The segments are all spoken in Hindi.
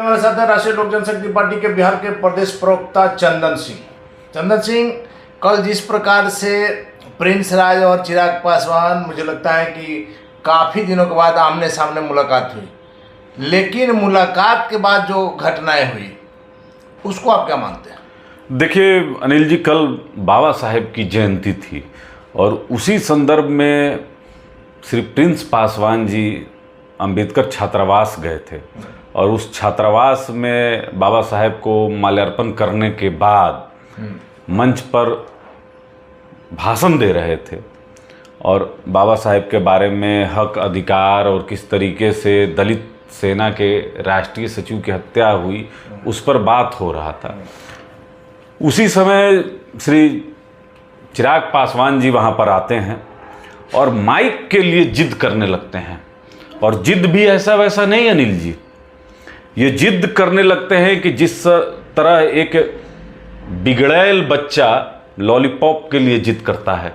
हमारे साथ है राष्ट्रीय लोक जनशक्ति पार्टी के बिहार के प्रदेश प्रवक्ता चंदन सिंह। चंदन सिंह, कल जिस प्रकार से प्रिंस राज और चिराग पासवान, मुझे लगता है कि काफ़ी दिनों के बाद आमने सामने मुलाकात हुई, लेकिन मुलाकात के बाद जो घटनाएं हुई उसको आप क्या मानते हैं? देखिए अनिल जी, कल बाबा साहेब की जयंती थी और उसी संदर्भ में श्री प्रिंस पासवान जी अंबेडकर छात्रावास गए थे और उस छात्रावास में बाबा साहेब को माल्यार्पण करने के बाद मंच पर भाषण दे रहे थे और बाबा साहेब के बारे में हक अधिकार और किस तरीके से दलित सेना के राष्ट्रीय सचिव की हत्या हुई उस पर बात हो रहा था। उसी समय श्री चिराग पासवान जी वहाँ पर आते हैं और माइक के लिए जिद करने लगते हैं। और जिद भी ऐसा वैसा नहीं अनिल जी, ये जिद करने लगते हैं कि जिस तरह एक बिगड़ैल बच्चा लॉलीपॉप के लिए जिद करता है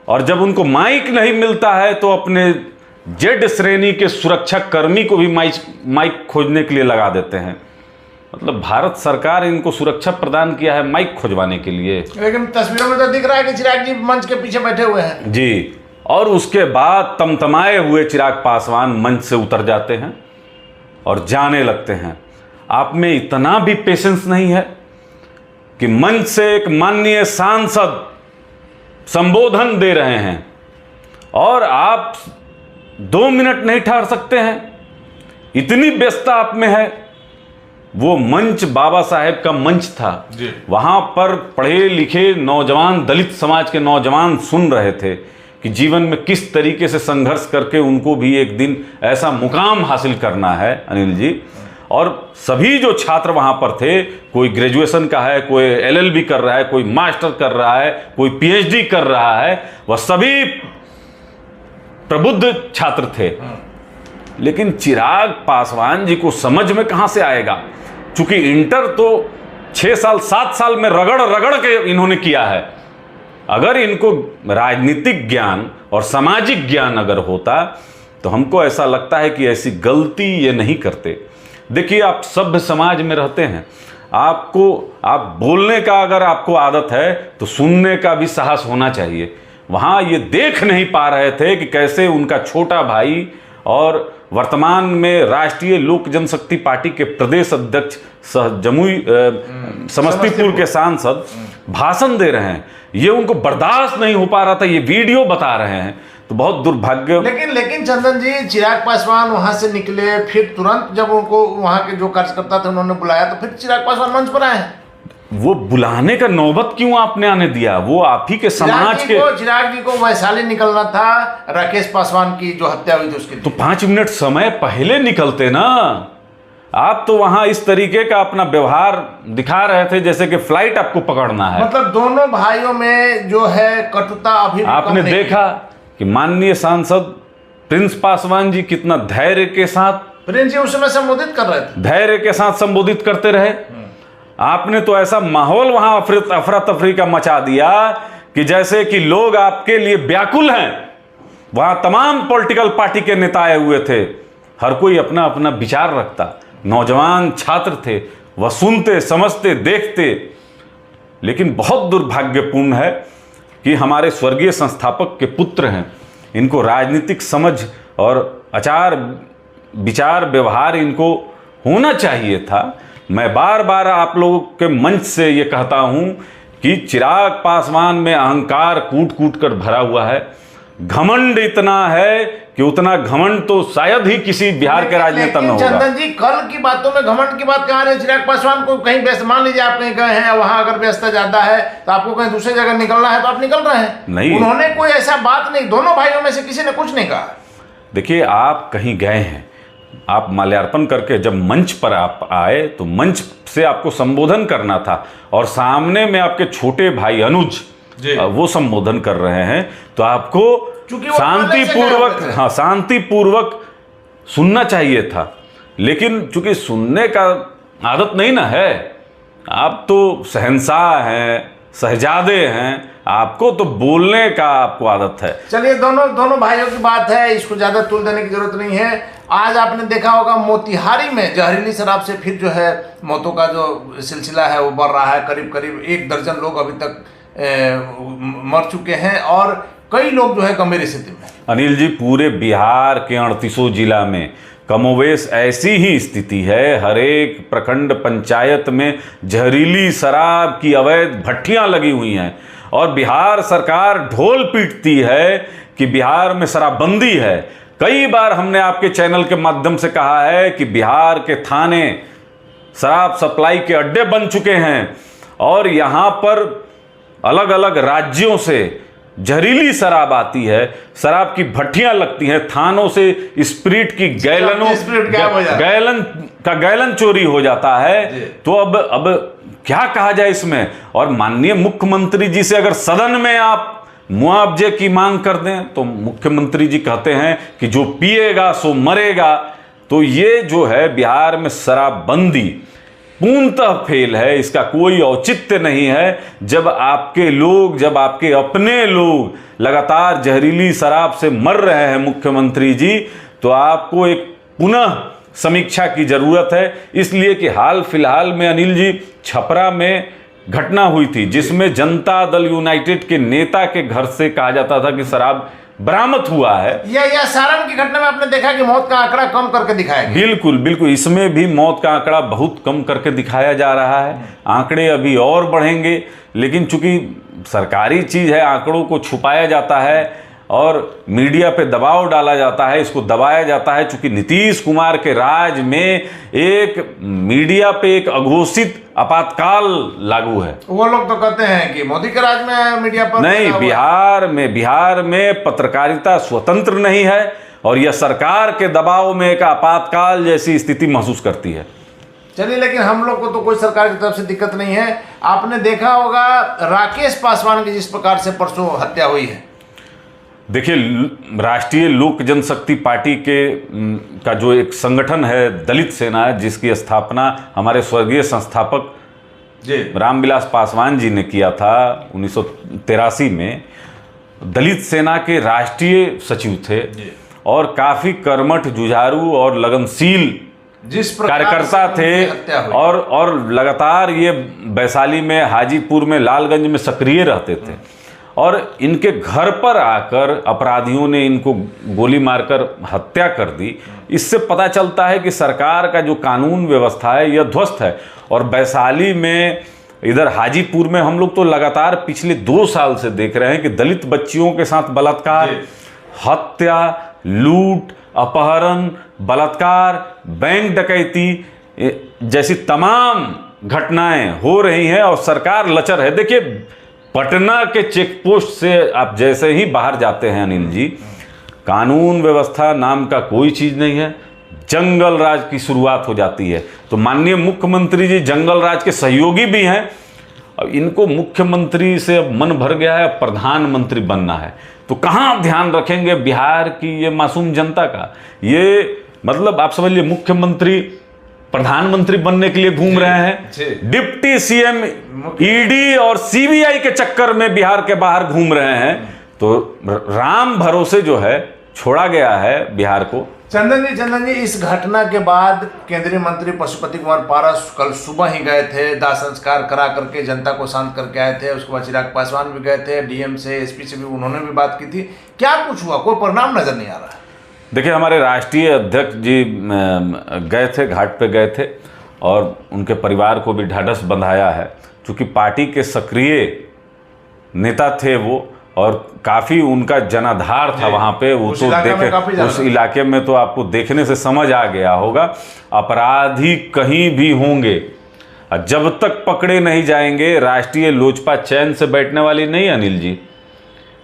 और जब उनको माइक नहीं मिलता है तो अपने जेड श्रेणी के सुरक्षा कर्मी को भी माइक खोजने के लिए लगा देते हैं। मतलब भारत सरकार इनको सुरक्षा प्रदान किया है माइक खोजवाने के लिए, लेकिन तस्वीरों में तो दिख रहा है कि चिराग जी मंच के पीछे बैठे हुए हैं जी। और उसके बाद तमतमाए हुए चिराग पासवान मंच से उतर जाते हैं और जाने लगते हैं। आप में इतना भी पेशेंस नहीं है कि मंच से एक माननीय सांसद संबोधन दे रहे हैं और आप 2 मिनट नहीं ठहर सकते हैं? इतनी व्यस्तता आप में है। वो मंच बाबा साहेब का मंच था, वहां पर पढ़े लिखे नौजवान, दलित समाज के नौजवान सुन रहे थे कि जीवन में किस तरीके से संघर्ष करके उनको भी एक दिन ऐसा मुकाम हासिल करना है अनिल जी। और सभी जो छात्र वहां पर थे, कोई ग्रेजुएशन का है, कोई LLB कर रहा है, कोई मास्टर कर रहा है, कोई PhD कर रहा है, वह सभी प्रबुद्ध छात्र थे। लेकिन चिराग पासवान जी को समझ में कहां से आएगा, चूंकि इंटर तो 6 साल 7 साल में रगड़ रगड़ के इन्होंने किया है। अगर इनको राजनीतिक ज्ञान और सामाजिक ज्ञान अगर होता तो हमको ऐसा लगता है कि ऐसी गलती ये नहीं करते। देखिए, आप सभ्य समाज में रहते हैं, आप बोलने का अगर आपको आदत है तो सुनने का भी साहस होना चाहिए। वहाँ ये देख नहीं पा रहे थे कि कैसे उनका छोटा भाई और वर्तमान में राष्ट्रीय लोक जनशक्ति पार्टी के प्रदेश अध्यक्ष जमुई समस्तीपुर के सांसद भाषण दे रहे हैं, ये उनको बर्दाश्त नहीं हो पा रहा था। ये वीडियो बता रहे हैं, तो बहुत दुर्भाग्य। लेकिन चंदन जी, चिराग पासवान वहां से निकले, फिर तुरंत जब उनको वहां के जो कार्यकर्ता थे उन्होंने बुलाया तो फिर चिराग पासवान मंच पर आए। वो बुलाने का नौबत क्यों आपने आने दिया? वो आप ही के समाज के चिराग जी को वैशाली निकलना था, राकेश पासवान की जो हत्या हुई थी उसके लिए। तो 5 मिनट समय पहले निकलते ना। आप तो वहां इस तरीके का अपना व्यवहार दिखा रहे थे जैसे कि फ्लाइट आपको पकड़ना है। मतलब दोनों भाइयों में जो है कटुता अभी आपने देखा कि माननीय सांसद प्रिंस पासवान जी कितना धैर्य के साथ, प्रिंस जी उस समय संबोधित कर रहे थे, धैर्य के साथ संबोधित करते रहे। आपने तो ऐसा माहौल वहां अफरा तफरी का मचा दिया कि जैसे कि लोग आपके लिए व्याकुल हैं। वहां तमाम पॉलिटिकल पार्टी के नेता आए हुए थे, हर कोई अपना अपना विचार रखता, नौजवान छात्र थे, वह सुनते, समझते, देखते। लेकिन बहुत दुर्भाग्यपूर्ण है कि हमारे स्वर्गीय संस्थापक के पुत्र हैं, इनको राजनीतिक समझ और आचार विचार व्यवहार इनको होना चाहिए था। मैं बार बार आप लोगों के मंच से ये कहता हूं कि चिराग पासवान में अहंकार कूट कूट कर भरा हुआ है, घमंड इतना है कि उतना घमंड तो शायद ही किसी बिहार के राजनेता में होगा। चंदन जी, कल की बातों में घमंड की बात कहाँ रहे? चिराग पासवान को कहीं व्यस्त, मान लीजिए आप कहीं गए हैं, वहां अगर व्यस्तता ज्यादा है तो आपको कहीं दूसरी जगह निकलना है तो आप निकल रहे हैं। नहीं, उन्होंने कोई ऐसा बात नहीं, दोनों भाइयों में से किसी ने कुछ नहीं कहा। देखिए, आप कहीं गए हैं, आप माल्यार्पण करके जब मंच पर आप आए तो मंच से आपको संबोधन करना था और सामने में आपके छोटे भाई अनुज वो संबोधन कर रहे हैं, तो आपको शांतिपूर्वक सुनना चाहिए था। लेकिन चूंकि सुनने का आदत नहीं ना है, आप तो शहंशाह हैं, शहजादे हैं, आपको तो बोलने का आपको आदत है। चलिए, दोनों भाइयों की बात है, इसको ज्यादा तुल देने की जरूरत नहीं है। आज आपने देखा होगा मोतिहारी में जहरीली शराब से फिर जो है मौतों का जो सिलसिला है वो बढ़ रहा है। करीब करीब 1 दर्जन लोग अभी तक मर चुके हैं और कई लोग जो है गंभीर स्थिति में। अनिल जी, पूरे बिहार के 38 जिला में कमोवेश ऐसी ही स्थिति है। हर एक प्रखंड पंचायत में जहरीली शराब की अवैध भट्टियां लगी हुई हैं और बिहार सरकार ढोल पीटती है कि बिहार में शराबबंदी है। कई बार हमने आपके चैनल के माध्यम से कहा है कि बिहार के थाने शराब सप्लाई के अड्डे बन चुके हैं और यहाँ पर अलग अलग राज्यों से जहरीली शराब आती है, शराब की भट्टियां लगती हैं, थानों से स्प्रिट की गैलन चोरी हो जाता है। तो अब क्या कहा जाए इसमें। और माननीय मुख्यमंत्री जी से अगर सदन में आप मुआवजे की मांग कर दें तो मुख्यमंत्री जी कहते हैं कि जो पिएगा सो मरेगा। तो ये जो है बिहार में शराबबंदी पूर्णतः फेल है, इसका कोई औचित्य नहीं है। जब आपके अपने लोग लगातार जहरीली शराब से मर रहे हैं मुख्यमंत्री जी, तो आपको एक पुनः समीक्षा की जरूरत है। इसलिए कि हाल फिलहाल में अनिल जी छपरा में घटना हुई थी जिसमें जनता दल यूनाइटेड के नेता के घर से कहा जाता था कि शराब बरामद हुआ है। या सारण की घटना में आपने देखा कि मौत का आंकड़ा कम करके दिखाया गया। बिल्कुल बिल्कुल, इसमें भी मौत का आंकड़ा बहुत कम करके दिखाया जा रहा है। आंकड़े अभी और बढ़ेंगे, लेकिन चूंकि सरकारी चीज है, आंकड़ों को छुपाया जाता है और मीडिया पे दबाव डाला जाता है, इसको दबाया जाता है। चूंकि नीतीश कुमार के राज में एक मीडिया पे एक अघोषित आपातकाल लागू है। वो लोग तो कहते हैं कि मोदी के राज में मीडिया पर नहीं, बिहार में पत्रकारिता स्वतंत्र नहीं है और यह सरकार के दबाव में एक आपातकाल जैसी स्थिति महसूस करती है। चलिए, लेकिन हम लोग को तो कोई सरकार की तरफ से दिक्कत नहीं है। आपने देखा होगा राकेश पासवान की जिस प्रकार से परसों हत्या हुई है। देखिए, राष्ट्रीय लोक जनशक्ति पार्टी का जो एक संगठन है दलित सेना, जिसकी स्थापना हमारे स्वर्गीय संस्थापक रामविलास पासवान जी ने किया था 1983 में। दलित सेना के राष्ट्रीय सचिव थे और काफ़ी कर्मठ, जुझारू और लगनशील कार्यकर्ता थे और लगातार ये वैशाली में, हाजीपुर में, लालगंज में सक्रिय रहते थे। और इनके घर पर आकर अपराधियों ने इनको गोली मारकर हत्या कर दी। इससे पता चलता है कि सरकार का जो कानून व्यवस्था है यह ध्वस्त है। और वैशाली में, इधर हाजीपुर में हम लोग तो लगातार पिछले 2 साल से देख रहे हैं कि दलित बच्चियों के साथ बलात्कार, हत्या, लूट, अपहरण, बलात्कार, बैंक डकैती जैसी तमाम घटनाएं हो रही हैं और सरकार लचर है। देखिए, पटना के चेक पोस्ट से आप जैसे ही बाहर जाते हैं अनिल जी, कानून व्यवस्था नाम का कोई चीज़ नहीं है, जंगल राज की शुरुआत हो जाती है। तो माननीय मुख्यमंत्री जी जंगल राज के सहयोगी भी हैं। अब इनको मुख्यमंत्री से अब मन भर गया है, प्रधानमंत्री बनना है। तो कहाँ ध्यान रखेंगे बिहार की ये मासूम जनता का। ये मतलब आप समझ लीजिए, मुख्यमंत्री प्रधानमंत्री बनने के लिए घूम रहे हैं, डिप्टी सीएम ईडी और सीबीआई के चक्कर में बिहार के बाहर घूम रहे हैं। तो राम भरोसे जो है छोड़ा गया है बिहार को। चंदन जी, इस घटना के बाद केंद्रीय मंत्री पशुपति कुमार पारस कल सुबह ही गए थे, दाह संस्कार करा करके जनता को शांत करके आए थे। उसके बाद चिराग पासवान भी गए थे, डीएम से, एसपी से भी उन्होंने भी बात की थी। क्या कुछ हुआ? कोई परिणाम नजर नहीं आ रहा है। देखिए, हमारे राष्ट्रीय अध्यक्ष जी गए थे, घाट पे गए थे और उनके परिवार को भी ढाढ़स बंधाया है। क्योंकि पार्टी के सक्रिय नेता थे वो और काफ़ी उनका जनाधार था वहाँ पे। वो तो देखे उस इलाके में, तो आपको देखने से समझ आ गया होगा, अपराधी कहीं भी होंगे, जब तक पकड़े नहीं जाएंगे राष्ट्रीय लोजपा चैन से बैठने वाली नहीं अनिल जी।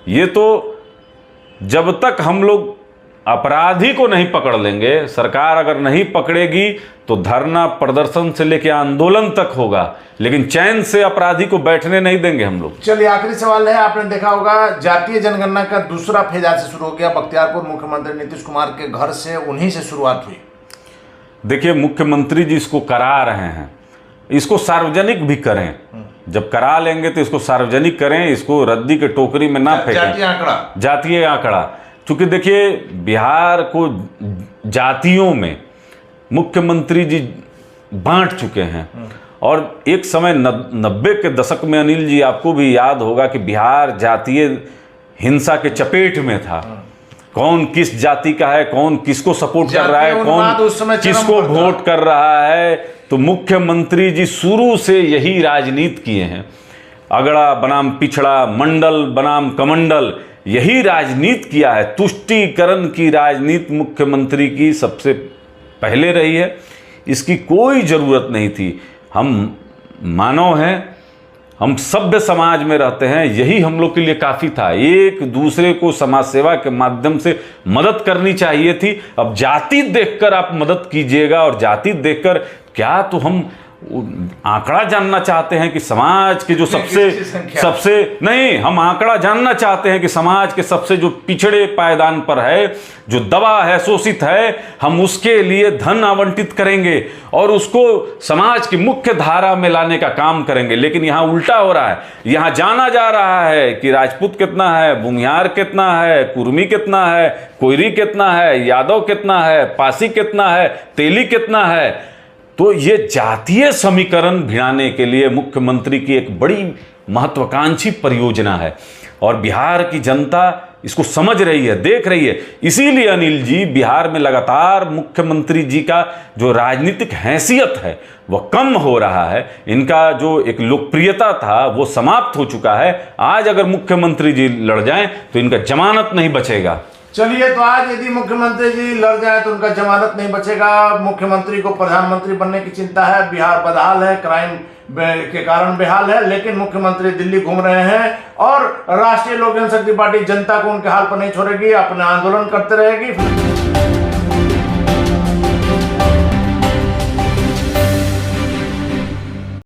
ये तो जब तक हम लोग अपराधी को नहीं पकड़ लेंगे, सरकार अगर नहीं पकड़ेगी तो धरना प्रदर्शन से लेकर आंदोलन तक होगा, लेकिन चैन से अपराधी को बैठने नहीं देंगे हम लोग। चलिए, आखिरी सवाल है। आपने देखा होगा जातीय जनगणना का दूसरा फेज आज से शुरू हो गया। बख्तियारपुर मुख्यमंत्री नीतीश कुमार के घर से, उन्हीं से शुरुआत हुई। देखिए, मुख्यमंत्री जी इसको करा रहे हैं, इसको सार्वजनिक भी करें, जब करा लेंगे तो इसको सार्वजनिक करें, इसको रद्दी के टोकरी में ना फेंकें। जातीय आंकड़ा, चूंकि देखिए बिहार को जातियों में मुख्यमंत्री जी बांट चुके हैं। और एक समय 90 के दशक में अनिल जी आपको भी याद होगा कि बिहार जातीय हिंसा के चपेट में था। कौन किस जाति का है, कौन किसको सपोर्ट कर रहा है, कौन किसको वोट कर रहा है। तो मुख्यमंत्री जी शुरू से यही राजनीति किए हैं, अगड़ा बनाम पिछड़ा, मंडल बनाम कमंडल, यही राजनीति किया है। तुष्टीकरण की राजनीति मुख्यमंत्री की सबसे पहले रही है, इसकी कोई ज़रूरत नहीं थी। हम मानव हैं, हम सभ्य समाज में रहते हैं, यही हम लोग के लिए काफ़ी था। एक दूसरे को समाज सेवा के माध्यम से मदद करनी चाहिए थी। अब जाति देखकर आप मदद कीजिएगा, और जाति देखकर क्या, तो हम आंकड़ा जानना चाहते हैं कि समाज के जो सबसे नहीं, हम आंकड़ा जानना चाहते हैं कि समाज के सबसे जो पिछड़े पायदान पर है, जो दबा है, शोषित है, हम उसके लिए धन आवंटित करेंगे और उसको समाज की मुख्य धारा में लाने का काम करेंगे। लेकिन यहाँ उल्टा हो रहा है। यहाँ जाना जा रहा है कि राजपूत कितना है, भूमिहार कितना है, कुर्मी कितना है, कोयरी कितना है, यादव कितना है, पासी कितना है, तेली कितना है। तो ये जातीय समीकरण भिड़ाने के लिए मुख्यमंत्री की एक बड़ी महत्वाकांक्षी परियोजना है, और बिहार की जनता इसको समझ रही है, देख रही है। इसीलिए अनिल जी बिहार में लगातार मुख्यमंत्री जी का जो राजनीतिक हैसियत है वह कम हो रहा है। इनका जो एक लोकप्रियता था वो समाप्त हो चुका है। आज अगर मुख्यमंत्री जी लड़ जाएं तो इनका जमानत नहीं बचेगा। चलिए, तो आज यदि मुख्यमंत्री जी लड़ जाए तो उनका जमानत नहीं बचेगा। मुख्यमंत्री को प्रधानमंत्री बनने की चिंता है। बिहार बदहाल है, क्राइम के कारण बेहाल है, लेकिन मुख्यमंत्री दिल्ली घूम रहे हैं और राष्ट्रीय लोक जनशक्ति पार्टी जनता को उनके हाल पर नहीं छोड़ेगी, अपना आंदोलन करते रहेगी।